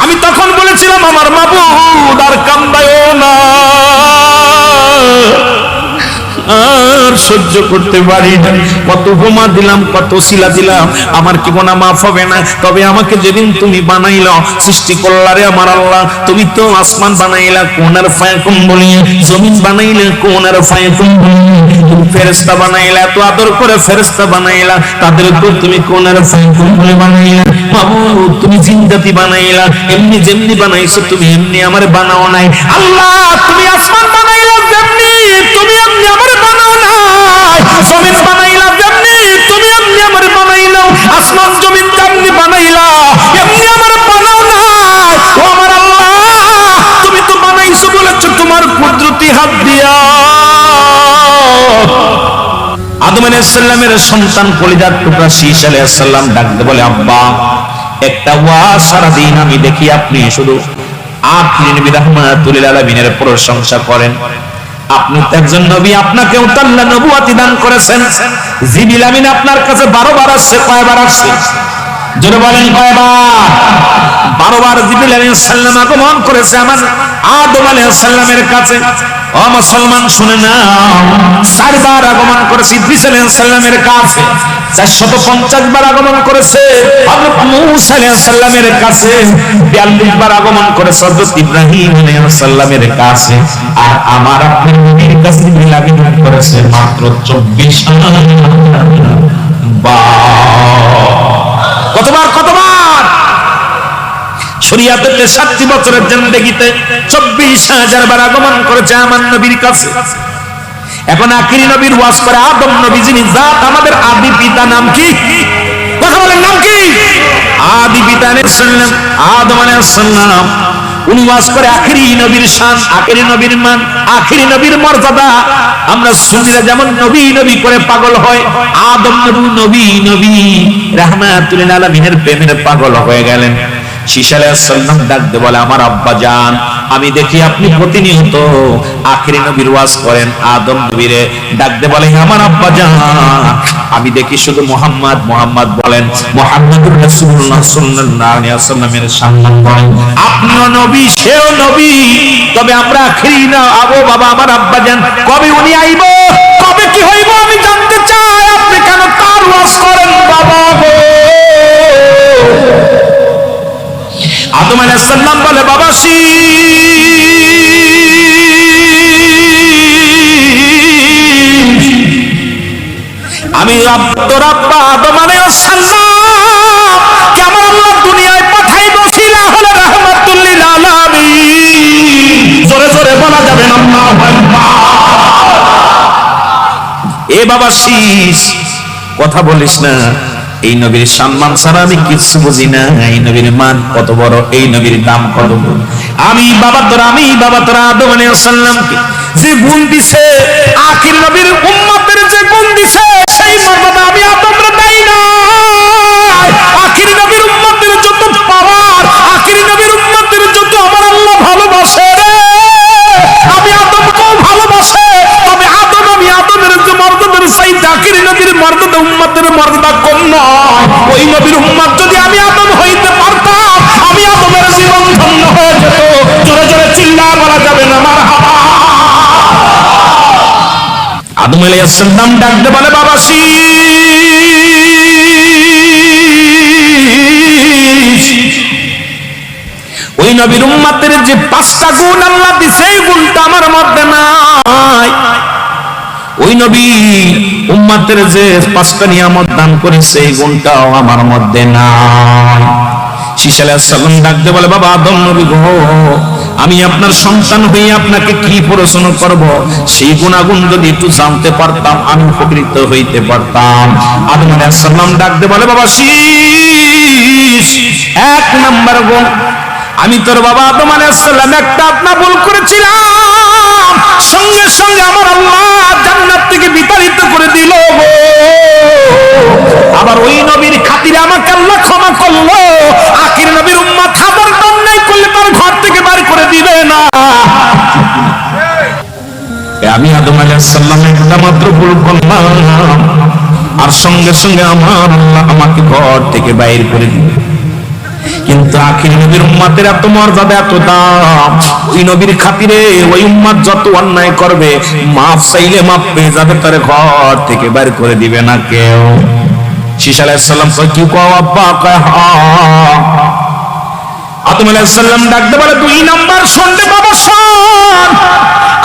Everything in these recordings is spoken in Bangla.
আমি তখন বলেছিলাম আমার মাবুদ আর কান্দায়ও না, আর সহ্য করতে পারি না। কত বোমা দিলাম, কত শিলা দিলাম, আমার কি গোনা মাফ হবে না? তবে আমাকে যেদিন তুমি বানাইলা, সৃষ্টি করলা রে আমার আল্লাহ, তুমি তো আসমান বানাইলা কোনার ফায়াকুম বলিয়ে, জমিন বানাইলা কোনার ফায়াকুম বলিয়ে, তুমি ফেরেশতা বানাইলা, এত আদর করে ফেরেশতা বানাইলা, তাদের উপর তুমি কোনার ফায়াকুম বলে বানাইলা। মাবুদ তুমি জিন্দাতি বানাইলা, এমনি যেমনি বানাইছো তুমি এমনি আমারে বানাও নাই। আল্লাহ তুমি আসমান বানাইলা যেমনি, তুমি এমনি আমারে বানাও নাই। জমিন বানাইলা যেমনি, তুমি এমনি আমারে বানাইলাও। আসমান জমিন যেমনি বানাইলা এমনি আমারে বানাও নাই। ও আমার আল্লাহ, তুমি তো বানাইছো বলেছো তোমার কুদরতি হাত দিয়া। আদম আলাইহিস সালামের সন্তান কলিজার টুকরা শীশ আলাইহিস সালাম ডাকতে বলে, আব্বা একটা ওয়াজ সারাদিন আমি দেখি আপনি শুধু আখিরি নবী রাহমাতুল লিল আলামিনের প্রশংসা করেন। আপনি তো একজন নবী, আপনাকেও তো আল্লাহ নবুয়তি দান করেছেন। জিবরিল আমিন আপনার কাছে 12 বার আসছে, কয়বার আসছে? জোরে বলেন কয়বার? 12 বার জিবরিল আলাইহিস সালাম আগমন করেছে আমার আদম আলাইহিস সালামের কাছে। ও মুসলমান শুনে নাও, 4 বার আগমন করেছে ইদ্রিস আলাইহিস সালামের কাছে, 450 বার আগমন করেছে হযরত মূসা আলাইহিস সালামের কাছে, 42 বার আগমন করেছে হযরত ইব্রাহিম আলাইহিস সালামের কাছে। আর আমার আপনার নবীর কাছে জিবরিল আগমন করেছে মাত্র 24 বার। কতবার? শরীয়তের 63 বছরের জিন্দেগিতে 24,000 বার আগমন করেছে আমার নবীর কাছে। এখন আখিরি নবীর ওয়াজ করে আদম নবী, যিনি জাত আমাদের আদি পিতা, নাম কি? কথা বলেন, নাম কি? আদি পিতা আলাইহিস সালাম, আদম আলাইহিস সালাম। উনি ওয়াজ করে আখিরি নবীর শান, আখিরি নবীর মান, আখিরি নবীর মর্যাদা। আমরা সুন্নিরা যেমন নবী নবী করে পাগল হয়, আদম নবী নবী রাহমাতুল লিল আলামিনের প্রেমের পাগল হয়ে গেলেন। শীশ আলাইহিস সালাম ডাকতে বলে, আমার আব্বা জান, আমি দেখি আপনি প্রতিনিয়ত আখিরি নবীর ওয়াজ করেন। আদম নবীরে ডাকতে বলে, আমার আব্বা জান, আমি দেখি শুধু মুহাম্মদ মুহাম্মদ বলেন, মুহাম্মদুর রাসূলুল্লাহ সাল্লাল্লাহু আলাইহি ওয়াসাল্লামের সম্মান করেন। আপনিও নবী, সেও নবী, তবে আমরা আখিরি না। আবো বাবা, আমার আব্বা জান, কবে উনি আইব, কবে কি হইব আমি জানতে চাই। আপনি কেন তার ওয়াজ করেন বাবা গো? আদম আলাইহিস সালাম বলে, বাবা আমি তোর আব্বা আদম আলাইহিস সালাম কে আমার আল্লাহ দুনিয়ায় পাঠাইব ছিলা হলো রাহমাতুল লিল আলামিন। জোরে জোরে বলা যাবে না আল্লাহু আকবার। এ বাবা শীষ, কথা বলিস না, এই নবীর সম্মান ছাড়া আমি কিছু বুঝি না। এই নবীর মান কত বড়, এই নবীর দাম কত বড়। আমি বাবা তোরা আদম আলাইহিস সালামকে যে গুণ দিছে, আখির নবীর উম্মতের যে গুণ দিছে, সেই মর্যাদা আমি আদমরে দেই না। আখির নবীর উম্মতের যত পাওয়ার, আখির নবীর উম্মতের যত আমার আল্লাহ ভালোবাসে রে, আমি আদমকেও ভালোবাসে। তবে আমি আদমের যে মর্যাদার চাইতে আখির নবীর মর্যাদা, উম্মতের মর্যাদা কম নয়। ওই নবীর উম্মত যদি আমি আদম হইতে পারতাম, আমি আদমের জীবন ধন্য হয়ে যেত। জোরে জোরে চিল্লা বলা যাবে না মারহাবা। আদম আলাইহিস সালাম ডাকতে বলে, বাবা ওই নবীর উম্মতের যে 5টা গুণ আল্লাহ দিছে, এই গুণটা আমার মধ্যে নাই। ওই নবী উম্মতের যে 5টা নিয়ামত দান করেছে, এই গুণটাও আমার মধ্যে নাই। শীশ আলাইহিস সালাম ডাকতে বলে, বাবা আদম নবী গো, আমি আপনার সন্তান হয়ে আপনাকে কি প্রশ্ন করব, সেই গুণাগুণ যদি একটু জানতে পারতাম আমি উপকৃত হইতে পারতাম। আদম আলাইহিস সালাম ডাকতে বলে, বাবা শীষ, 1 নাম্বার গুণ, আমি তোর বাবা আদম আলাইহিস সালাম একটা আপনা ভুল করেছিলাম, সঙ্গে সঙ্গে আমার আল্লাহ জান্নাত থেকে বিতাড়িত করে দিল গো। আবার ওই নবীর খাতিরে আমাকে আল্লাহ ক্ষমা করলো। আখির নবীর উম্মত খাবার অন্যায় করলে তার ঘর থেকে বের করে দিবে না। আমি আদম আলাইহিস সালাম একটা মাত্র ভুল করলাম, আর সঙ্গে সঙ্গে আমার আল্লাহ আমাকে ঘর থেকে বাইর করে দিবে। কিন্তু আখির নবীর উম্মতের এত মর্যাদা, এত দাম, ওই নবীর খাতিরে ওই উম্মত যত অন্যায় করবে মাফ চাইলে মাফ পেয়ে যাবে, তার ঘর থেকে বের করে দিবে না কেউ। শীষ আলাইহিস সালাম কয় কি কও আব্বা? কয় হ্যাঁ। আদম আলাইহিস সালাম ডাকতে বলে 2 নাম্বার শুনতে বাবা শোন,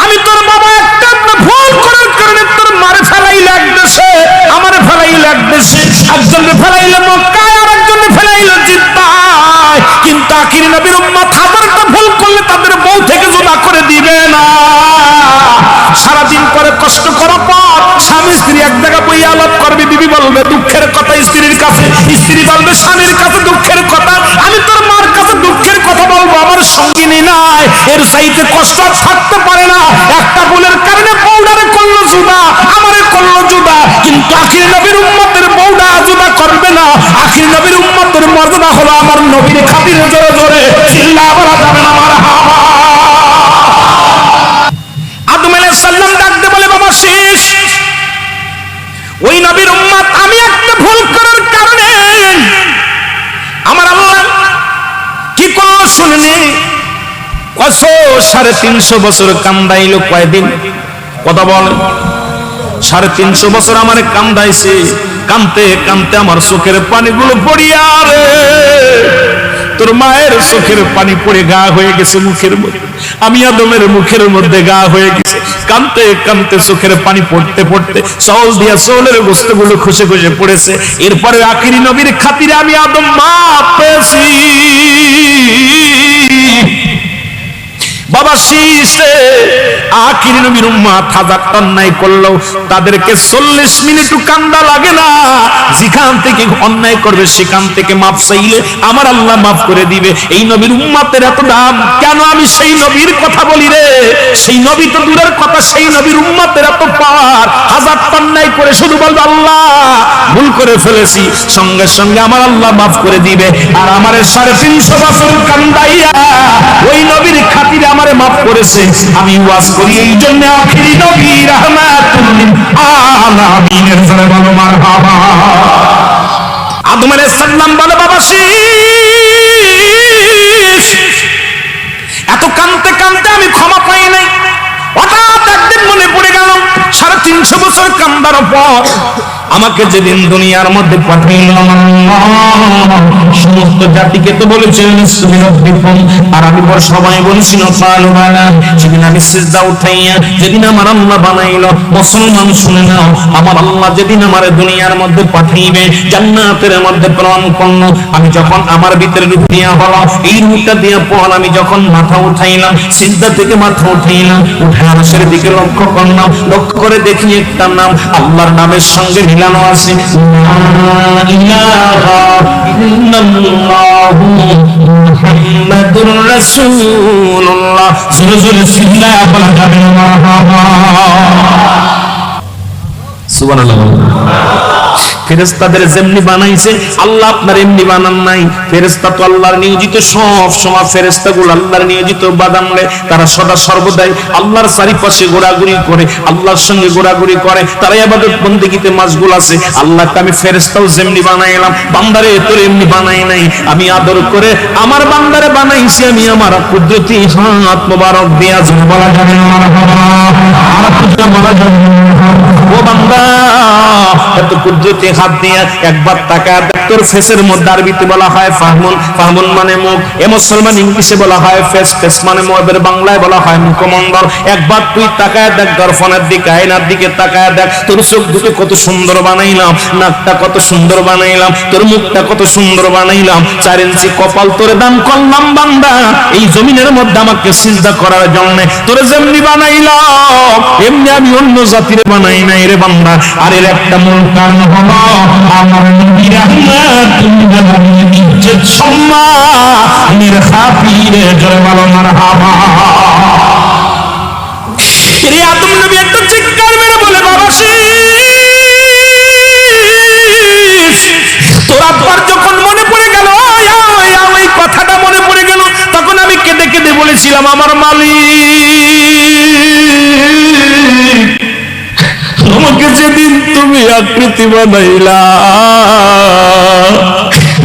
আমি তোর বাবা একটা ভুল করার কারণে তোর মারে ফেলাই লাগতেছে, আমারে ফেলাই লাগতেছে, একজনকে ফেলাইলে মক্কায় আর একজনকে ফেলাইলে জিদ্দায়, কিন্তু আখির নবীর উম্মত হাজারটা ভুল করলে তাদের বউ থেকে জুদা করে দিবে না। সারাদিন পরে কষ্ট করার পর স্বামী স্ত্রী এক জায়গা বইয়া আলাপ করবে, বিবি বলবে দুঃখের কথা স্ত্রীর কাছে, স্ত্রী বলবে স্বামীর কাছে দুঃখের কথা, আমি তোর মার কাছে দুঃখের কথা বলবো, আমার সঙ্গিনী নাই, এর চাইতে কষ্ট থাকতে পারে না। একটা ভুলের কারণে বউডারে করলো জুদা, আমারে করলো জুদা, কিন্তু আখির নবীর উম্মতের বউডা জুদা করবে না। আখির নবীর উম্মতের মর্যাদা হলো আমার নবীর খাতিরে জোরে জোরে চিল্লা বলা যাবে না মারহাবা। আদম আলাইহিস সালাম ডাকতে বলে বাবা শেষ, ওই নবীর উম্মত আমি একটা ভুল করার কারণে আমার আল্লাহ কি করলো শুননি? 350 বছর কান্দাইলো, কয়দিন কথা বল? 350 বছর আমারে কান্দাইছে, কানতে কানতে আমার চোখের পানিগুলো পড়িয়া রে, তোর মায়ের চোখের পানি পড়ে গা হয়ে গেছে মুখের মধ্যে, আমি আদমের মুখের মধ্যে গা হয়ে গেছে, কানতে কানতে চোখের পানি পড়তে পড়তে চল দিয়া চলের গোস্তগুলো খুশে খুশে পড়েছে। এরপরে আখিরি নবীর খাতিরে আমি আদম মাপ পেয়েছি। বাবা শীষে আখির নবীর উম্মত হাজার অন্যায় করলেও তাদেরকে 40 মিনিটও কান্দা লাগে না। যেখান থেকে অন্যায় করবে সেখান থেকে মাফ চাইলে আমার আল্লাহ মাফ করে দিবে। এই নবীর উম্মতের এত দাম কেন? আমি সেই নবীর কথা বলি রে, সেই নবী তো দূরের কথা, সেই নবীর উম্মতের এত পাওয়ার। হাজার অন্যায় করে শুধু বলবে আল্লাহ ভুল করে ফেলেছি, সঙ্গে সঙ্গে আমার আল্লাহ মাফ করে দিবে। আর আমার 350 বছর কান্দাইয়া ওই নবীর খাতিরে আমারে মাফ করেছে। আমি ওয়াজ করি এই জন্য আখিরি নবী রাহমাতুল লিল আলামিনের জন্য বলো মারহাবা। আদম আলাইহিস সালাম বলে বাবা শীষ, এত কাঁদতে কাঁদতে আমি ক্ষমা পাই নাই। হঠাৎ একদিন মনে পড়ে গেল 350 বছর কান্দার পর আমাকে যেদিন দুনিয়ার মধ্যে পাঠাইলাম সমস্ত জাতিকে তো বলেছিলেন আর আমি বড় সবাই বলেছিল যেদিন আমি সিজদা উঠাইয়া যেদিন আমার আল্লাহ বানাইল মুসলমান শুনে নাও, আমার আল্লাহ যেদিন আমার দুনিয়ার মধ্যে পাঠাইবে জান্নাতের মধ্যে প্রেরণ করলো, আমি যখন আমার ভিতরে রূপ দিয়া হলো, এই রূপটা দিয়া পর আমি যখন মাথা উঠাইলাম, সিজদা থেকে মাথা উঠাইলাম, উঠে আরশের দিকে লক্ষ্য করলাম, লক্ষ্য করে দেখি একটা নাম আল্লাহর নামের সঙ্গে মিলানো আছে, লা ইলাহা ইল্লাল্লাহু মুহাম্মাদুর রাসূলুল্লাহ। জোরে জোরে সিল্লাহ বলা যাবে মারহাবা সুবহানাল্লাহ। ফেরেশতাদের যেমনি বানাইছে আল্লাহ আপনার এমনি বানান নাই। ফেরেশতা তো আল্লাহর নিয়োজিত, সব সময় ফেরেশতাগুলো আল্লাহর নিয়োজিত বাদামলে তারা সদা সর্বদাই আল্লাহর চারিপাশে ঘোরাঘুরি করে, আল্লাহর সঙ্গে ঘোরাঘুরি করে, তারা ইবাদত বন্দেগীতে মাশগুল আছে। আল্লাহকে আমি ফেরেশতাও যেমনি বানাইলাম, বান্দারে তোর এমনি বানাই নাই, আমি আদর করে আমার বান্দারে বানাইছি, আমি আমার কুদরতি হাত মোবারক দিয়া বলা যাবে ও বান্দা এত কুদরতি হাত দিয়ে একবার তাকায় দেখ তোর ফেসের মধ্যে, আরবিতে বলা হয় ফাহমুন, ফাহমুন মানে মুখ, এ মুসলমান ইংলিশে বলা হয় ফেস, ফেস মানে মুখের বাংলায় বলা হয় মুখমণ্ডল। একবার তুই তাকায় দেখ দর্পণের দিকে, আয়নার দিকে তাকায় দেখ তোর চোখ দুটো কত সুন্দর বানাইলাম, নাকটা কত সুন্দর বানাইলাম, তোর মুখটা কত সুন্দর বানাইলাম, 4 ইঞ্চি কপাল তোরে দান করলাম বান্দা এই জমিনের মধ্যে আমাকে সিজদা করার জন্য। তোরে যেমনি বানাইলাম এমনি আমি অন্য জাতির বানাই নাই রে বান্দা। আর এর একটা মূল কারণ হলো আমার নবী রাহমাতুল আলামিন ইজ্জত সম্মানের খাতিরে জয় বলো মারহাবা। রে আদম নবী একটা চিৎকার মেরে বলে বাবা শীষ, তোর আব্বার যখন মনে পড়ে গেল ওই কথাটা মনে পড়ে গেল, তখন আমি কেঁদে কেঁদে বলেছিলাম আমার মালিক আমাকে যেদিন তুমি আকৃতি বানাইলা,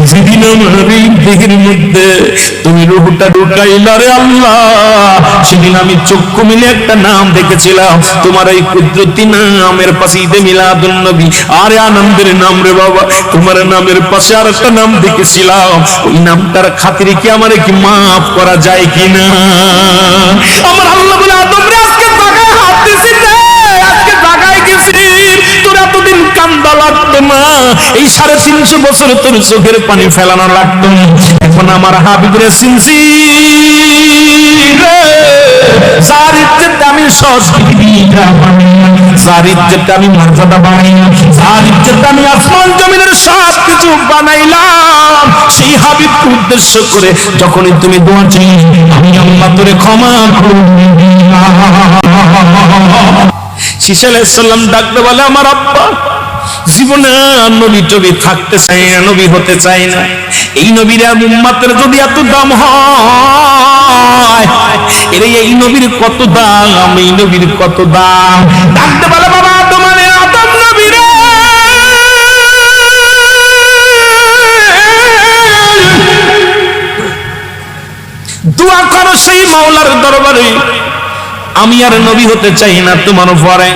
যেদিন আমার এই দেহের মধ্যে তুমি রূহটা ঢুকাইলা রে আল্লাহ, সেদিন আমি চক্ষু মিলে একটা নাম দেখেছিলাম, তোমার এই কুদরতি নামের পাশে ঈদে মিলাদুন নবী, আরে আনন্দের নাম রে বাবা, তোমার নামের পাশে আর একটা নাম দেখেছিলাম, ওই নামটার খাতিরে কি আমারে কি মাফ করা যায় কিনা? আমার আল্লাহ বলে আদম রে আজকে জায়গায় হাত দিছি রে, আজকে জায়গায় গেছি, তোর এতদিন কান্দা লাগতো না, এই 350 বছর তোর চোখের পানি ফেলানো লাগতো না, এখন আমার হাবিবরে চিনছি রে, যার ইজ্জত আমি সংস্কৃতিটা বানাই, যার ইজ্জত আমি মর্যাদা বানাই, যার ইজ্জত আমি আসমান জমিনের সব কিছু বানাইলাম, সেই হাবিবকে উদ্দেশ্য করে যখনই তুমি দোয়া চাই, আমি আল্লাহ তোরে ক্ষমা করব। ঈসা আলাইহিস সালাম ডাকতে বলে, আমার আব্বা জীবনে নবী টবি থাকতে চাই না, নবী হতে চাই না, এই নবীর উম্মতের যদি এত দাম হয়, এর এই নবীর কত দাম, এই নবীর কত দাম। ডাকতে বলে, বাবা আদম মানে আদম নবী রে, দোয়া করো সেই মাওলার দরবারে, আমি আর নবী হতে চাই না তোমার পরে,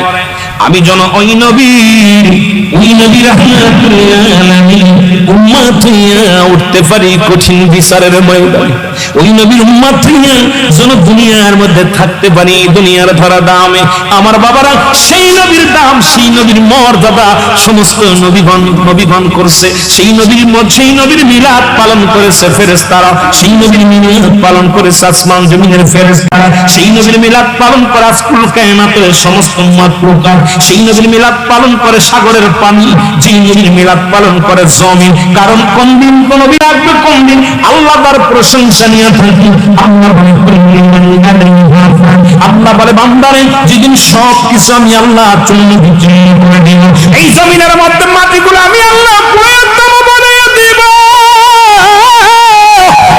আমি যেন ওই নবীর রাহমাতুল আলামিন উম্মত হইয়া উঠতে পারি কঠিন বিচারের ময়দানে, ওই নবীর উম্মত হইয়া যেন দুনিয়ার মধ্যে থাকতে পারি দুনিয়ার ধরা দামে। আমার বাবারা সেই নবীর দাম, সেই নবীর মর্যাদা সমস্ত নবীগণ করছে, সেই নবীর মিলাদ পালন করেছে ফেরেশতারা, সেই নবীর মিলাদ পালন করেছে আসমান জমিনের ফেরেশতারা, সেই নবীর মিলাদ পালন করে আজকুল কায়নাতের সমস্ত মাখলুকাত, সেই নবীর মিলাদ পালন করে সাগরের পানি, যেই নবীর মিলাদ পালন করে জমিন। কারণ কোন দিন কোন নবী আসবে, কোন দিন আল্লাহ তার প্রশংসা নিয়ে থাকি, আল্লাহ বলে বান্দারে যেদিন সব কিছু আমি আল্লাহ চূর্ণ বিচূর্ণ করে দিব, এই জমিনের মধ্যে মাটিগুলো আমি আল্লাহ পুরাতন বানিয়ে দিব,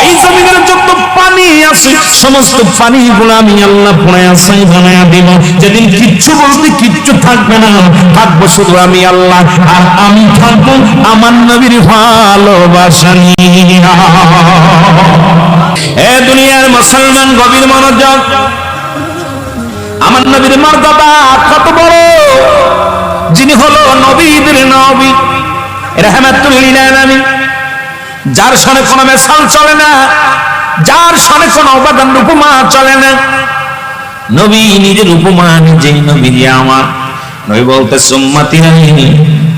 এই জমিনের যত পানি আছে সমস্ত পানিগুলো আমি আল্লাহ পুরায় আসাই বানায়া দিব, যেদিন কিচ্ছু বলতে কিচ্ছু থাকবে না, থাকবো শুধু আমি আল্লাহ, আর আমি থাকবো আমার নবীর ভালোবাসা নিয়ে। এ দুনিয়ার মুসলমান গভীর মনোযোগ, আমার নবীর মর্যাদা কত বড়, যিনি হলো নবীদের নবী রাহমাতুল লিল আলামিন, যার সনে কোনো মেসাল চলে না, যার সনে কোনো অবাদান উপমা চলে না, নবী নিজের উপমা নিজেই, নবী যে আমার নবী বলতে সুম্মাতি হায়াতি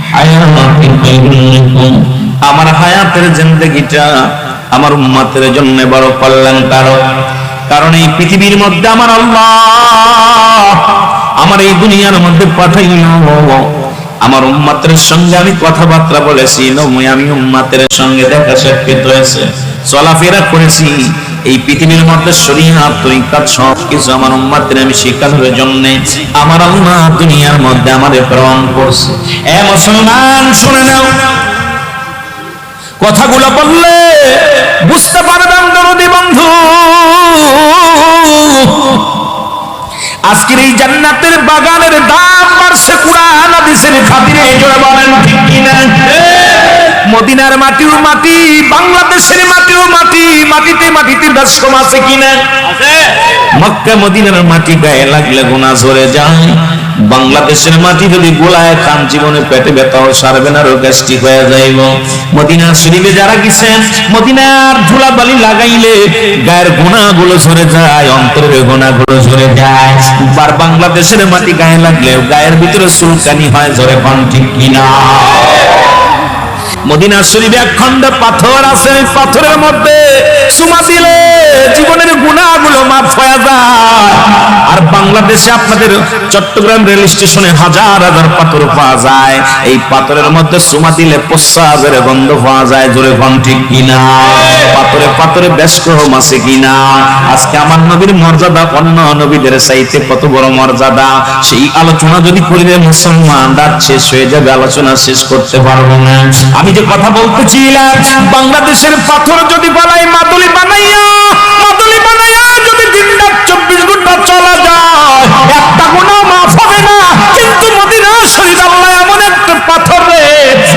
খায়রুন, আমার হায়াতের জিন্দেগিটা আমার উম্মতের জন্য বড় কল্যাণকারক, কারণ এই পৃথিবীর মধ্যে আমার আল্লাহ আমার এই দুনিয়ার মধ্যে পাঠাইল, আমার উম্মতের সঙ্গে আমি কথাবার্তা বলেছি, আমি উম্মতের সঙ্গে দেখা সাক্ষাৎ হয়েছে, চলাফেরা করেছি, এই পৃথিবীর মধ্যে শরীয়ত তরিকাত সবকিছু আমার উম্মতের আমি শিখানোর জন্য আমার আল্লাহ দুনিয়ার মধ্যে আমাদের প্রেরণ করছে। এ মুসলমান শুনে নাও, কথাগুলো বললে বুঝতে পারবেন দরদি বন্ধু, আজকের এই জান্নাতের বাগানের দাম বাড়ছে কুরআন হাদিসের খাতিরে, জোরে বলেন ঠিক কিনা? মদিনার মাটিও মাটি, বাংলাদেশের মাটিও মাটি, মাটিতে দশম আছে কিনা? মক্কা মদিনার মাটি গায়ে লাগলে গুনাহ ঝরে যায়, বাংলাদেশের মাটি যদি গোলায় খান জীবনে পেটে ব্যথাও সারবে না, গ্যাস্ট্রিক হয়ে যাইব। মদিনা শরীফে যারা গেছেন, মদিনার ধুলাবালি লাগাইলে গায়ের গুনাহগুলো ঝরে যায়, অন্তরের গুনাহগুলো ঝরে যায়, আর বাংলাদেশের মাটি গায়ে লাগলে গায়ের ভিতরে চুলকানি হয়, ঝরে কোন ঠিক কিনা? মদিনা শরীফে এক খন্ড পাথর আছে, পাথরের মধ্যে চুমা দিলে জীবনের গুনাহগুলো মাফ হয়ে যায়। আর বাংলাদেশে আপনাদের চট্টগ্রাম রেল স্টেশনে হাজার হাজার পাথর পাওয়া যায়, এই পাথরের মধ্যে চুমা দিলে প্রস্রাবের গন্ধ পাওয়া যায়, জোরে কোন ঠিক কিনা? পাথরে পাথরে বেশ কম আছে কিনা? আজকে আমার নবীর মর্যাদা অন্য নবীদের চাইতে কত বড় মর্যাদা, সেই আলোচনা যদি করিলে মুসলমান রাত শেষ হয়ে যাবে, আলোচনা শেষ করতে পারবো না। আমি যে কথা বলতেছিলাম, বাংলাদেশের পাথর যদি বলাই মাদুলি বানাইয়া যদি দিন রাত 24 ঘন্টা চলা যায়, একটা গুনাহ মাফ হবে না, কিন্তু মদিনা শরীফ আল্লাহ এমন একটা পাথর রে,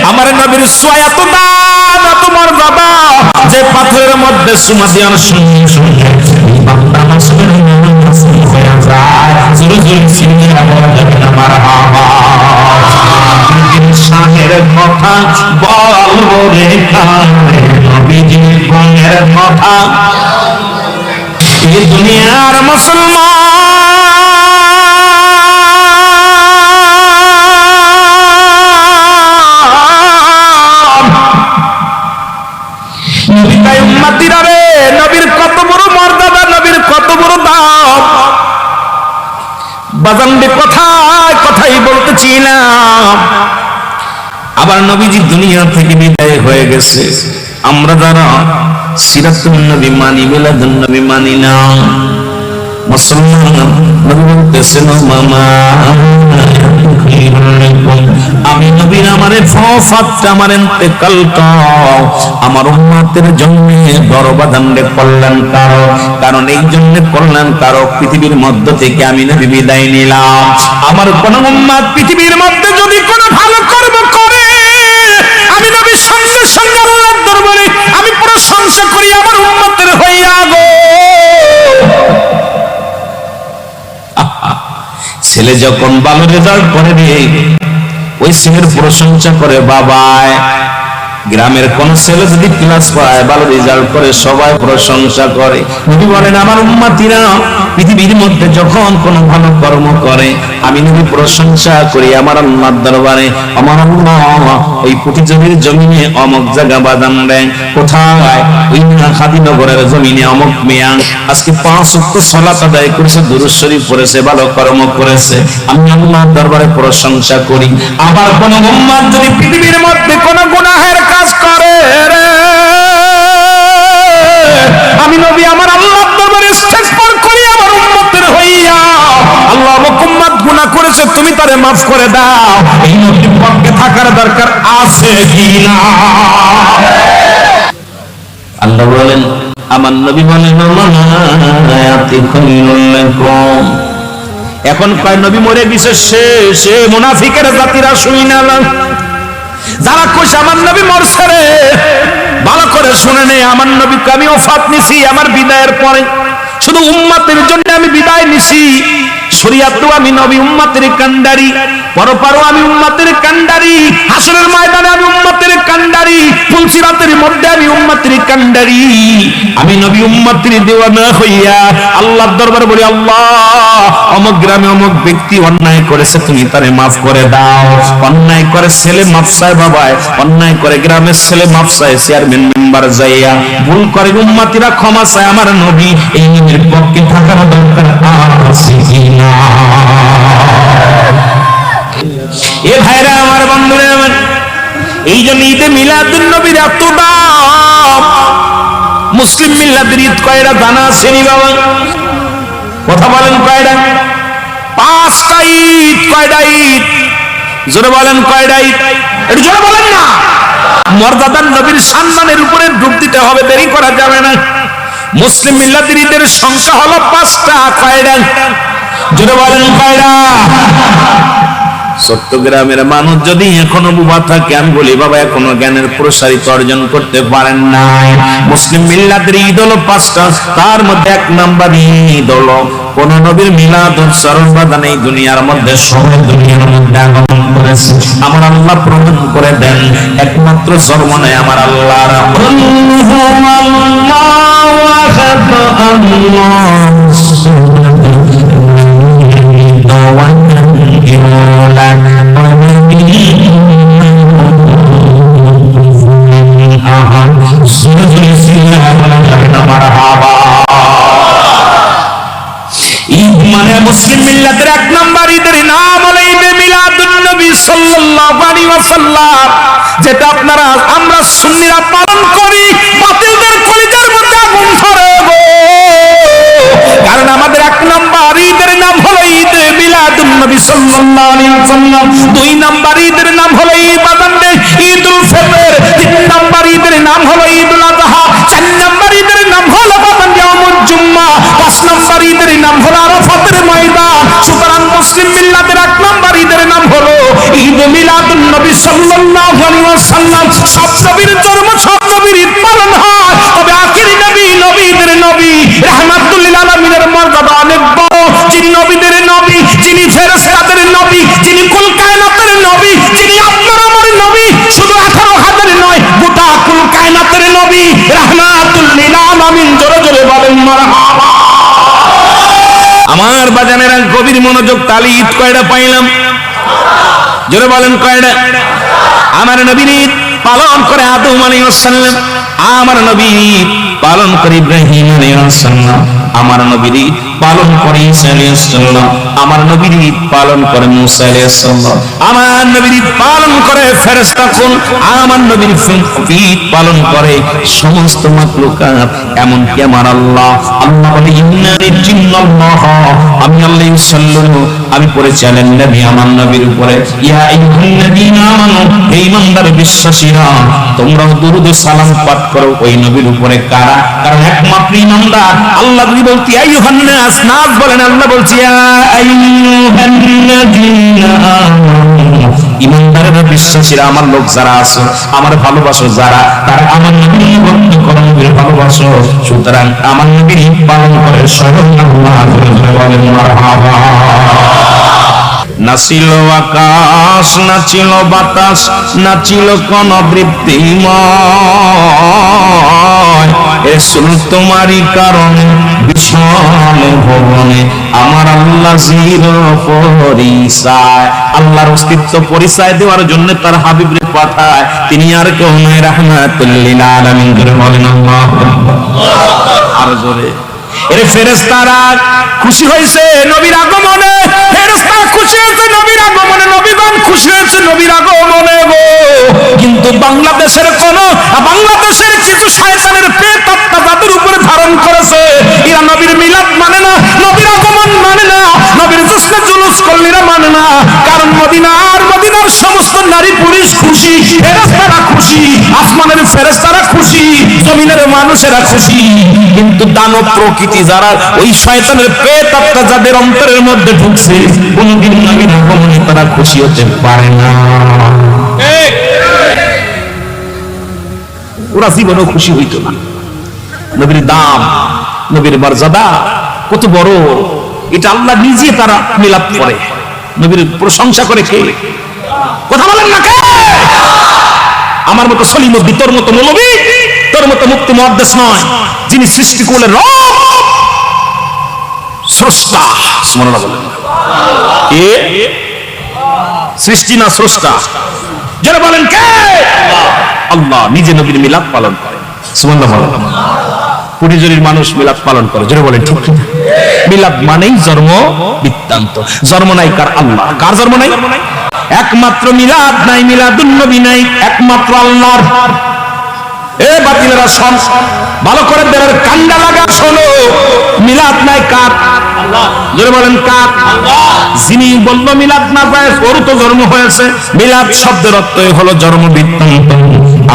আমার নবীর সোয়া এত দাম, এত মর্যাদা, যে পাথরের মধ্যে চুমা দেওয়ার সঙ্গে সঙ্গে বান্দা মাসুমের নাসিব হয়ে যায়। জোরে জোরে চিল্লায়া বলা যাবে না মারহাবা। শাহের কথা বলবো রে কানে, নবীজির গুণের কথা। এই দুনিয়ার মুসলমান নবীর উম্মতিরা রে, নবীর কত বড় মর্যাদা, নবীর কত বড় দাম। বাজানবে কথায় কথাই বলতেছিলাম, আবার নবীজি দুনিয়া থেকে বিদায় হয়ে গেছে। আমরা যারা সিরাতুন নবী মানি, মিলাদুন নবী মানি না, মুসলমান নবী বলতেছেন মামা আমি নবীর আমারে ফফাত আমার ইন্তেকাল দাও, আমার উম্মতের জন্য বড়বাদান রে কল্যাণ কারো, কারণ এই জন্য কল্যাণ কারো পৃথিবীর মধ্য থেকে আমি নবী বিদায় নিলাম। আমার কোন উম্মত পৃথিবীর মধ্যে যদি কোনো ভালো কর্ম করে, আমি নবী সঙ্গে সঙ্গে আল্লাহর দরবারে আমি প্রশংসা করি আমার উম্মতের হইয়া গো। ছেলে যখন ভালো রেজাল্ট করে রে, ওই ছেলের প্রশংসা করে বাবায়। গ্রামের কোন ছেলে যদি ক্লাস পায়, ভালো রেজাল্ট করে, সবাই প্রশংসা করে। নবী বলেন আমার উম্মতিরা পৃথিবীর মধ্যে যখন কোন ভালো কর্ম করে, আমি নবী প্রশংসা করি আমার আল্লাহর দরবারে। আমার আল্লাহ ওই পৃথিবীর জমিনে অমুক জায়গা বাদাম দেন, কোথায় ওই খাদিনগরের জমিনে অমুক মিয়া আজকে 5 ওয়াক্ত সালাত আদায় করেছে, দুরূদ শরীফ পড়েছে, ভালো কর্ম করেছে, আমি আল্লাহর দরবারে প্রশংসা করি। আবার কোন উম্মত যদি পৃথিবীর মধ্যে কোন গুনাহের কাজ করে রে, আমি নবী আমার আল্লাহর দরবারে ইস্তেগফার করি আমার উম্মতের হইয়া, আল্লাহ উম্মত গুনাহ করেছে তুমি তারে maaf করে দাও। এই নবীর পক্ষে থাকার দরকার আছে কি না? আল্লাহ বলেন, আমার নবী বলেন মানায়াতি খায়রুল লাকুম। এখন কয় নবী মরে গেছে, সে মুনাফিকের জাতিরা শুই না, যারা কইছে আমার নবী মরছে রে, ভালো করে শুনে নে, আমার নবীকে আমি ওফাত নিছি আমার বিদায়ের পরে, শুধু উম্মতের জন্য আমি বিদায় নিছি। শরীয়ত আমি নবী উম্মতের কান্ডারি, পরপারও আমি উম্মতের কান্ডারি, হাসরের ময়দানে আমি উম্মতের কান্ডারি, ফুলসিরাতের মধ্যে আমি উম্মতের কান্ডারি। আমি নবী উম্মতের দেওয়ানা হইয়া আল্লাহর দরবারে বলি, আল্লাহ অমুক গ্রামে অমুক ব্যক্তি অন্যায় করেছে, তুমি তারে maaf করে দাও। অন্যায় করে ছেলে maaf চায় বাবায়, অন্যায় করে গ্রামের ছেলে maaf চায় চেয়ারম্যান মেম্বার যাইয়া, ভুল করে উম্মতিরা ক্ষমা চায় আমার নবী। এই নবীর পক্ষে থাকার দরকার আছে কি না? এ ভাইরা আমার, বন্ধুরা আমার, এই জন্য ঈদে মিলাদুন নবীর এত দাম। মুসলিম মিল্লাতের ঈদ কয়টা জানা আছে নি বাবা? কথা বলেন কয়টা? 5টা ঈদ। কয়টা ঈদ? জোরে বলেন কয়টা ঈদ? একটু জোরে বলেন না। মর্যাদার নবীর সম্মানের উপরে ডুব দিতে হবে, দেরি করা যাবে না। মুসলিম মিল্লাতের ঈদের সংখ্যা হলো 5টা। কয়টা? জোরে বলেন কয়টা? চট্টগ্রামের মানুষ যদি এখনো বুবা থাকে, আমি বলি বাবা এখনো জ্ঞানের প্রসারিত অর্জন করতে পারেন নাই। মুসলিম মিল্লাতের ঈদ হলো 5টা, তার মধ্যে 1 নাম্বার ঈদ হলো কোন নবীর মিলাদুল চরণ বাদান এই দুনিয়ার মধ্যে সবাই দুনিয়ার মধ্যে আগমন করেছে। আমার আল্লাহ প্রমাণ করে দেন, একমাত্র জন্ম নেয় আমার আল্লাহর। মানে মুসলিম মিল্লাতের 1 নাম্বার ঈদের নাম হলো ঈদে মিলাদুন নবী সাল্লাল্লাহু আলাইহি ওয়াসাল্লাম, যেটা আপনারা আমরা সুন্নিরা পালন করি। বাতিলদের কলিজার মধ্যে আগুন ধরে গো, কারণ আমাদের 1 নাম্বার ঈদের নাম হলো ঈদে মিলাদুন নবী সাল্লাল্লাহু আলাইহি ওয়াসাল্লাম। 2 নাম্বার ঈদের নাম হলো ঈদুল ফিতর। 3 নাম্বার ঈদের নাম হলো ঈদুল আযহা। 4 নাম্বার ঈদের নাম হলো ইয়াউমুল জুম্মা। 5 নাম্বার ঈদের নাম হলো আরাফাতের ময়দান। সুতরাং মুসলিম মিল্লাতের 1 নাম্বার ঈদের নাম হলো ঈদে মিলাদুন নবী সাল্লাল্লাহু আলাইহি ওয়াসাল্লাম। সব নবীর জন্ম, সব নবীর ঈদ পালন হয়, রাহমাতুল লিল আলামিনের মর্যাদা অনেক বড়। যিনি নবীদের নবী, যিনি ফেরেশতাদের নবী, যিনি কুল কায়নাতের নবী, যিনি আপনার আমার নবী, শুধু 18,000 নয়, গোটা কুল কায়নাতের নবী রাহমাতুল লিল আলামিন। জোরে জোরে বলেন মারহাবা। আমার বাজানেরা গভীর মনোযোগ, তালি ঈদ কয়টা পাইলাম? জোরে বলেন কয়টা? আমার নবীর ঈদ পালন করে আদম আলাইহিস সালাম, আমার নবী পালন করে ইব্রাহিম আলাইহিস সালাম, আমার নবীর ঈদ পালন করে ঈসা আলাইহিস সালাম, আমার নবীর ঈদ পালন করে মুসা আলাইহিস সালাম, আমার নবীর ঈদ পালন করে ফেরেশতাগণ, আমার নবীর ঈদ পালন করে সমস্ত মাখলুকাত। এমন কি আমার আল্লাহ বলে ইন্নাল জিন্নাল্লাহ, আমি আল্লাহ সাল্লাল্লাহু, আমি পড়েছি আলেন নবী আমার নবীর উপরে, ইয়া আইয়ুহাল্লাযীনা আমানু, হে ঈমানদার বিশ্বাসীরা তোমরাও দুরূদ ও সালাম পাঠ করো ওই নবীর উপরে। কারা? কারণ একমাত্র ঈমানদার। আল্লাহ যদি বলতি আইয়ুহান নাস, নাস বলেন, আল্লাহ বলছি ইয়া আইয়ুহাল্লাযীনা আমানু, ঈমানদারেরা বিশ্বাসীরা আমার লোক যারা আছে, আমার ভালোবাসো যারা, তারা আমার নবীর বন্ধু করো, নবীর ভালোবাসো। সুতরাং আমার নবীর পালন করে স্বয়ং আল্লাহ বলেন মারহাবা। নাচিল আকাশ, নাচিল বাতাস, নাচিল কোন বৃত্তিময়, রাসূল তোমারই কারণে বিশাল ভবনে আমার আল্লাহ জির পরিচয়। আল্লাহর অস্তিত্ব পরিচয় দেওয়ার জন্য তার হাবিবরে পাঠায়, তিনি আর কেউ নয়, রাহমাতুল লিল আলামিন। জোরে বলেন আল্লাহু আকবার। আর জোরে। এর ফেরেশতারা খুশি হয়েছে নবীর আগমনে, ফেরেশতারা খুশি হয়েছে নবীর আগমনে, নবীগণ খুশি হয়েছে নবীর আগমনে গো। কিন্তু বাংলাদেশের কিছু শয়তানের পেট আত্মা তাদের উপরে ধারণ করেছে, এরা নবীর মিলাদ মানে না, নবীর আগমন মানে না, নবীর জশ্নে জুলুস করলেরা মানে না। কারণ মদিনার সমস্ত নারী পুরুষ খুশি, ফেরেশতারা খুশি, আসমানের ফেরেশতারা খুশি, জমিনের মানুষেরা খুশি। কিন্তু দানব প্রকৃতি যারা, ওই শয়তানের পেট আত্মা যাদের অন্তরের মধ্যে ঢুকছে, কোনদিন নবীর আগমনে তারা খুশি হতে পারে না। ওরা জীবনেও খুশি হইত না। নবীর দাম, নবীর মর্যাদা কত বড়, এটা আল্লাহ নিজে তারা মিলাদ করে, নবীর প্রশংসা করে। কে? কথা বলেন না কে? আমার মতো সলিমুদ্দিন, তোর মতো মৌলবী, তোর মতো মুফতি মুহাদ্দিস নয়, যিনি সৃষ্টিকুলের রব, স্রষ্টা। সুবহানাল্লাহ বলেন। কে? সৃষ্টি না স্রষ্টা? যারা বলেন কে? আল্লাহ নিজে নবীর মিলাদ পালন করে। সুবহানাল্লাহ বলেন। পুরীজুরির মানুষ মিলাদ পালন করে, যারা বলেন ঠিক ঠিক। মিলাদ মানেই জন্ম বৃত্তান্ত। জন্ম নাই কার? আল্লাহ। কার জন্ম নাই? একমাত্র মিলাদ নাই, মিলাদুন নবী নাই, একমাত্র আল্লাহর। এ বাতিলেরা শোন, ভালো করে দেবের কান্ডা লাগা শোনো, মিলাদ নাই কার? আল্লাহ। যারা বলেন কার? আল্লাহ। যিনি বলল মিলাদ না যায়, ওর তো জন্ম হয়েছে। মিলাদ শব্দের অর্থই হলো জন্ম বৃত্তান্ত।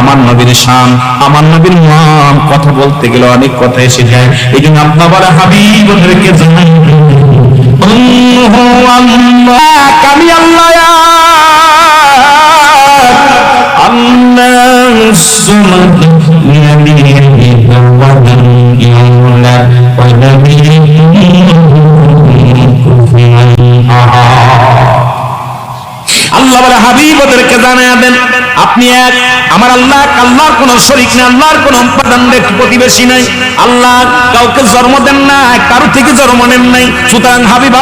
আমার নবীর শান, আমার নবীর নাম কথা বলতে গেলে অনেক কথা এসে যায়। এই জন্য আপনার বড় হাবিব ওদেরকে জানাই, আমি আল্লাহ আল্লাহ বলে হাবিব ওদেরকে জানায়া দেন, আপনি এক, আমার আল্লাহ, আল্লাহর কোন শরীক নেই, আল্লাহর কোন উপাদান প্রতিবেশী নাই, আল্লাহ কাউকে জন্ম দেন না, কারো থেকে জন্ম নেন নাই। সুতরাং হাবিব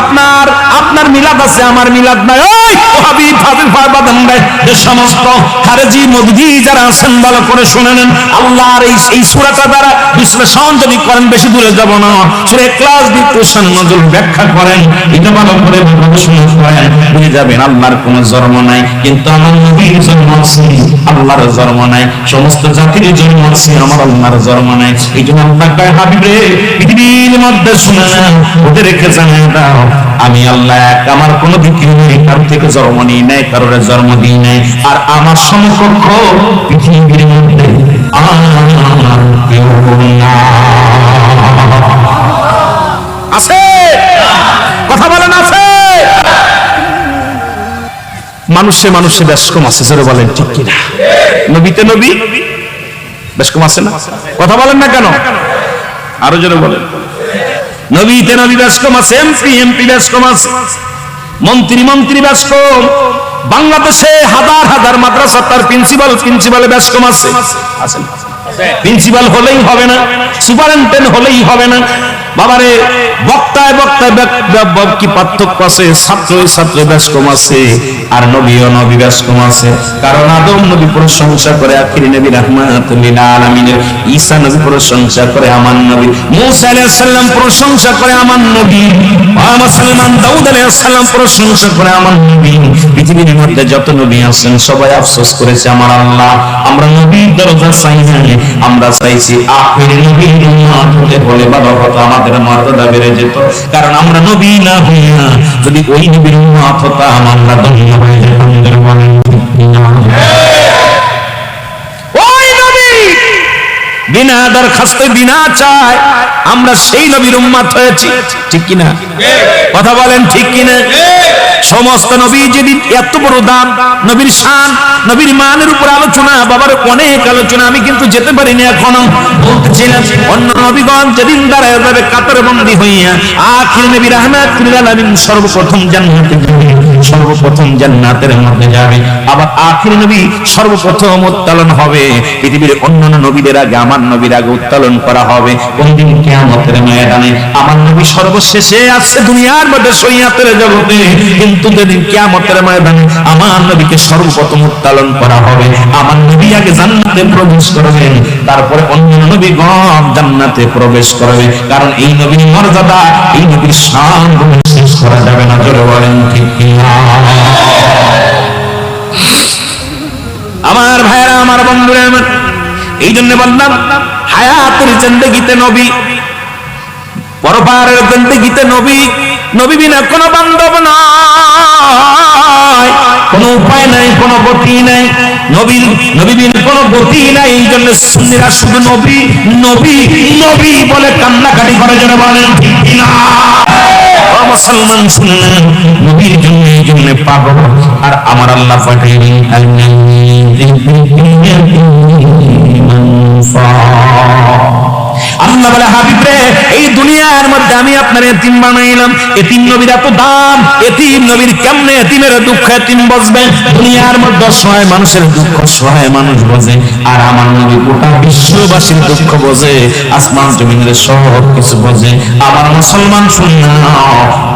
আপনার মিলাদ আছে, আমার মিলাদ নাই। ওই হাবিব হাবিব বাদাম ভাই, যে সমস্ত খারেজি মুদগি যারা আছেন ভালো করে শুনে নেন, আল্লাহর এই সূরাটা দ্বারা বিশ্লেষণ যদি করেন, বেশি দূরে যাব না, সূরা ইখলাস দিয়ে কোরআন নজল ব্যাখ্যা করেন, এটা ভালো করে শুনে করেন, বুঝে যাবেন আল্লাহর কোনো জন্ম নাই, কিন্তু আমার নবীর জন্ম আছে, আল্লাহর জন্ম নাই। সমস্ত জাতির জন্ম আছে, আমার আল্লাহর জন্ম নাই। এই জন্য আল্লাহ কয়, হাবিব রে, পৃথিবীর মধ্যে শুনে না, ওদেরকে জানিয়ে দাও, আমি আল্লাহ এক, আমার কোনো দিকে নেই, কারো থেকে জন্ম নিই নাই, কারোর জন্ম দিই নাই, আর আমার সমকক্ষ পৃথিবীর মধ্যে আছে। কথা বলেন আছে? মানুষে বেশ কম আছে, জোরে বলেন ঠিক কিনা? নবীতে নবী বেশ কম আছে না? কথা বলেন না কেন? আরো জোরে বলেন। নবীতে নবী ব্যাস কম আছে, এমপি ব্যাস কম আছে, মন্ত্রী ব্যাস কম। বাংলাদেশে হাজার হাজার মাদ্রাসা তার প্রিন্সিপাল ব্যাস কম আছে। প্রিন্সিপাল হলেই হবে না, সুপারিনটেন্ডেন্ট হলেই হবে না। বাবারে বক্তায় কি পার্থক্য আছে? ছাত্র ব্যাস কম আছে, আর নবী ব্যাস কম আছে। কারণ আদম নবী প্রশংসা করে আখিরি নবী রাহমাতুল লিল আলামিনের, ঈসা নবী প্রশংসা করে আমার নবী, মূসা আলাইহিস সালাম প্রশংসা করে আমার নবী, মুসলমান দাউদ আলাইহিস সালাম প্রশংসা করে আমার নবী। পৃথিবীর মধ্যে যত নবী আছেন সবাই আফসোস করেছে আমার আল্লাহ আমরা নবীর দরজা চাই না, আমরা চাইছি আখিরি নবীর উম্মত হতে বলে ভালো হতো, আমাদের মর্যাদা বেড়ে যেত। কারণ আমরা নবী না হইয়া যদি ওই নবীর উম্মত হতাম আমরা ধন্য হয়ে যেতাম। ওই নবী বিনা দরখাস্তে বিনা চায় আমরা সেই নবীর উম্মত হয়েছি, ঠিক কিনা? কথা বলেন ঠিক কিনা? সমস্ত নবী যেদিন এত বড় দাম, নবীর শান, নবীর মানের উপর আলোচনা, বাবার অনেক আলোচনা, আমি কিন্তু যেতে পারিনি এখনো। বলতেছিলাম অন্য নবীগণ যেদিন দাঁড়ায় যাবে কাতার বন্দী হইয়া, আখির নবী রাহমাতুল লিল আলামিন সর্বপ্রথম জান্নাতে যাবে, সর্বপ্রথম জান্নাতের মধ্যে যাবে। আবার আখির নবী সর্বপ্রথম উত্তোলন হবে। পৃথিবীর অন্যান্য নবীদের আগে আমার নবীর আগে উত্তোলন করা হবে। কোন দিন? কিয়ামতের ময়দানে। আমার নবী সর্বশেষে আছে দুনিয়ার মধ্যে শরীয়তের জগতে, কিন্তু যেদিন কিয়ামতের ময়দানে আমার নবীকে সর্বপ্রথম উত্তোলন করা হবে, আমার নবী আগে জান্নাতে প্রবেশ করবেন, তারপরে অন্য নবীগণ জান্নাতে প্রবেশ করবে। কারণ এই নবীর মর্যাদা, এই নবীর শান শেষ করা যাবে না। জোরে বলেন ঠিক কিনা? আমার ভাইরা, আমার বন্ধুরা, আমার এই জন্য বললাম হায়াতের জিন্দেগিতে নবী, পরপারের জিন্দেগিতে নবী, নবী বিনা কোনো বান্ধব নয়, কোনো উপায় নাই, কোনো গতি নাই, নবী বিনা কোনো গতি নাই। এই জন্য সুন্নিরা শুধু নবী নবী নবী বলে কান্নাকাটি করে। যেন বলেন ঠিক কিনা? মুসলমান শুনলেন নবীর জন্য পাগল, আর আমার আল্লাহ পাঠাইলেন আল্লাহ বলে হাবিব রে, এই দুনিয়ার মধ্যে আমি আপনার এতিম বানাইলাম। এতিম নবীর এত দাম, এতিম নবীর কেমনে এতিমের দুঃখ এতিম বুঝবে? দুনিয়ার মধ্যে অসহায় মানুষের দুঃখ সহায় মানুষ বোঝে, আর আমার নবী গোটা বিশ্ববাসীর দুঃখ বোঝে, আসমান জমিনের সব কিছু বোঝে। আমার মুসলমান শুননা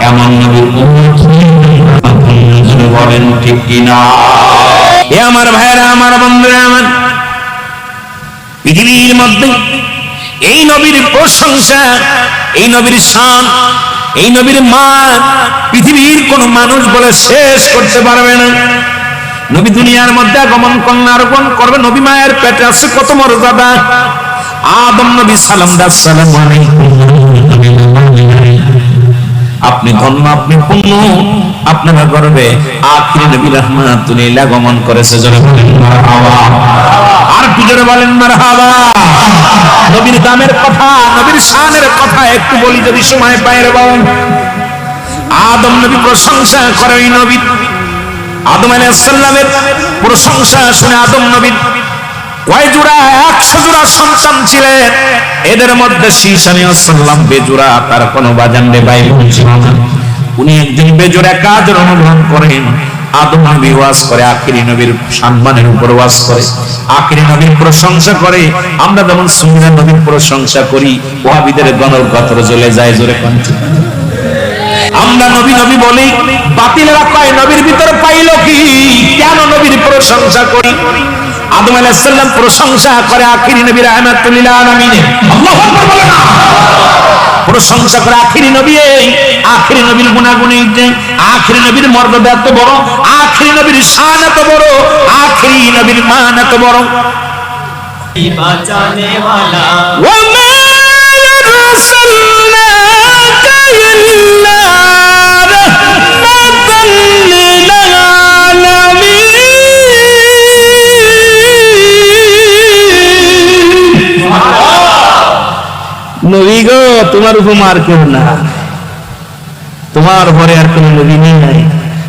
এমন নবীর উম্মত বলেন ঠিক কিনা? এ আমার ভাইরা, আমার বন্ধুরা, আমার পৃথিবীর মধ্যে এই নবীর প্রশংসা, এই নবীর শান, এই নবীর মান পৃথিবীর কোন মানুষ বলে শেষ করতে পারবে না। নবী দুনিয়ার মধ্যে আগমন করলেন, আগমন করবে, নবী মায়ের পেটে আছে কত মর্যাদা। আদম নবী সালাম দাসসালাম আলাইকুম, আপনি ধন্য, আপনি পুণ্য, আপনারা গর্বে আখিরি নবী রাহমাতুল লিল আগমন করেছে। জোরে বলেন মারহাবা, আর একটু জোরে বলেন মারহাবা। নবীর দামের কথা, নবীর শানের কথা একটু বলি যদি সময় পায় রে বাবা। আদম নবী প্রশংসা করে ওই নবী, আদম আলাইহিস সালামের প্রশংসা শুনে আদম নবীর কয় জোড়া? 100 জোড়া সন্তান ছিলেন। এদের মধ্যে শীশ আলাইহিস সালাম বেজোড়া, তার কোনো বাজানরে ভাই বোন ছিল না। উনি একদিন বেজোড়া কাজের অনুভব করেন। আদম নবী ওয়াজ করে, আখিরি নবীর সম্মানের উপর ওয়াজ করে, আখিরি নবীর প্রশংসা করে। আমরা যেমন সুন্নাহ নবীর প্রশংসা করি, ওয়াহাবীদের গণর গতর জ্বলে যায়। জোরে কণ্ঠ আমরা নবী নবী বলি, বাতিলেরা কয় নবীর ভিতর পাইল কি? কেন নবীর প্রশংসা করি? আদম আলাইহিস সালাম প্রশংসা করে আখিরি নবী রাহমাতুল লিল আলামিনের, আল্লাহু আকবার বলে না, প্রশংসা করে আখিরি নবী। আখিরি নবীর গুণাগুণ এই যে, আখিরি নবীর মর্যাদা এত বড়, আখিরি নবীর শান এত বড়, আখিরি নবীর মান এত বড়। বাঁচানে ওয়ালা ওয়া মা আরসালনাকা ইল্লা রাহমাতাল লিল আলামিন। নবী গো, তোমার উপমা আর কেউ না, তোমার পরে আর কোন নবী নেই।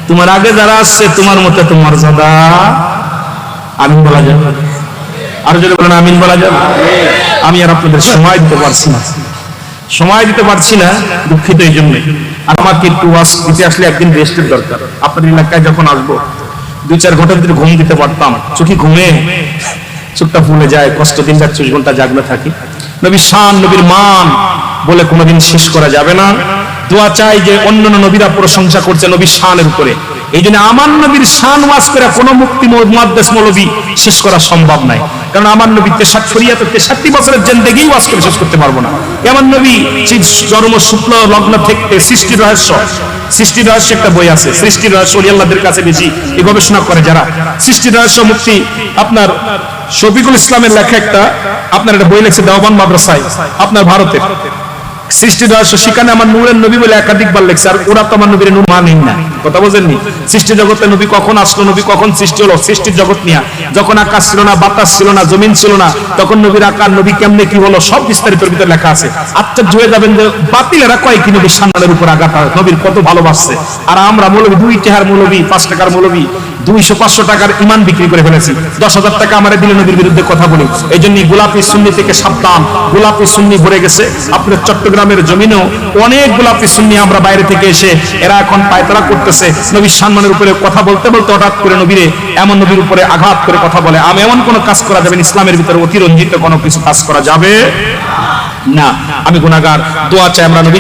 তোমার আগে যারা আসছে তোমার মতো তোমার মর্যাদা আমিন বলা যাবে? আর যদি বলেন আমিন বলা যাবে? আমি আর আপনাদের সময় দিতে পারছি না। সময় দিতে পারছি না, দুঃখিত এই জন্য। আমাকে একটু ওয়াজ দিতে আসলে একদিন রেস্টের দরকার। আপনার এলাকায় যখন আসবো 2-4 ঘন্টার ভিতরে ঘুম দিতে পারতাম, চোখে ঘুমে চোখটা ফুলে যায়, কষ্ট 3-4 ঘন্টা জাগলে থাকি। নবীর শান, নবীর মান বলে কোনোদিন শেষ করা যাবে না। দোয়া চাই যে অন্যান্য নবীরা প্রশংসা করছে নবীর শানের উপরে, এই জন্য আমার নবীর শান ওয়াজ করে কোনো মুক্তি মুহাদ্দিস মৌলবী শেষ করা সম্ভব নাই। কারণ আমার নবী 63 বছরের জিন্দেগি ওয়াজ করে শেষ করতে পারবো না। আমার নবী সেই জন্ম শুক্ল লগ্ন থেকে সৃষ্টির রহস্য একটা বই আছে, সৃষ্টির রহস্য ওলি আল্লাহদের কাছে বেশি এই গবেষণা করে যারা। সৃষ্টির রহস্য মুক্তি আপনার শফিকুল ইসলামের লেখা একটা আপনার একটা বই লেখছে দেওবন্দ মাদ্রাসায় আপনার ভারতের। সৃষ্টির রহস্য সেখানে আমার নূরের নবী বলে একাধিকবার লেখছে, আর ওরা তো আমার নবীর নূর মানেন না। কথা বোঝেননি? সৃষ্টি জগতে নবী কখন আসলো, নবী কখন সৃষ্টি হলো, সৃষ্টির জগৎ নিয়ে। যখন আকাশ ছিল না, বাতাস ছিল না, জমিন ছিল না, তখন নবীর আকার, নবী কেমনে কি হলো, সব বিস্তারিত ভিতরে লেখা আছে। আশ্চর্য হয়ে যাবেন যে বাতিলেরা কয় কি নবীর সম্মানের উপর আঘাত হয়, নবীর কত ভালোবাসছে। আর আমরা মৌলবী 2 টাকার মৌলবী, 5 টাকার মৌলবী 200-500 টাকার ইমান বিক্রি করে ফেলেছি। 10,000 টাকা আমারে দিলে নবীর বিরুদ্ধে কথা বলি। এই জন্য গোলাপি সুন্নি থেকে সাবধান, গোলাপি সুন্নি ভরে গেছে আপনার চট্টগ্রামের জমিনেও অনেক গোলাপি সুন্নি আমরা বাইরে থেকে এসে এরা এখন পায়তারা করতেছে নবীর সম্মানের উপরে কথা বলতে বলতে হঠাৎ করে নবীরে এমন নবীর উপরে আঘাত করে কথা বলে। আমি এমন কোন কাজ করা যাবে না, ইসলামের ভিতরে অতিরঞ্জিত কোনো কিছু কাজ করা যাবে না। আমি গুনাহগার, দোয়া চাই আমরা নবী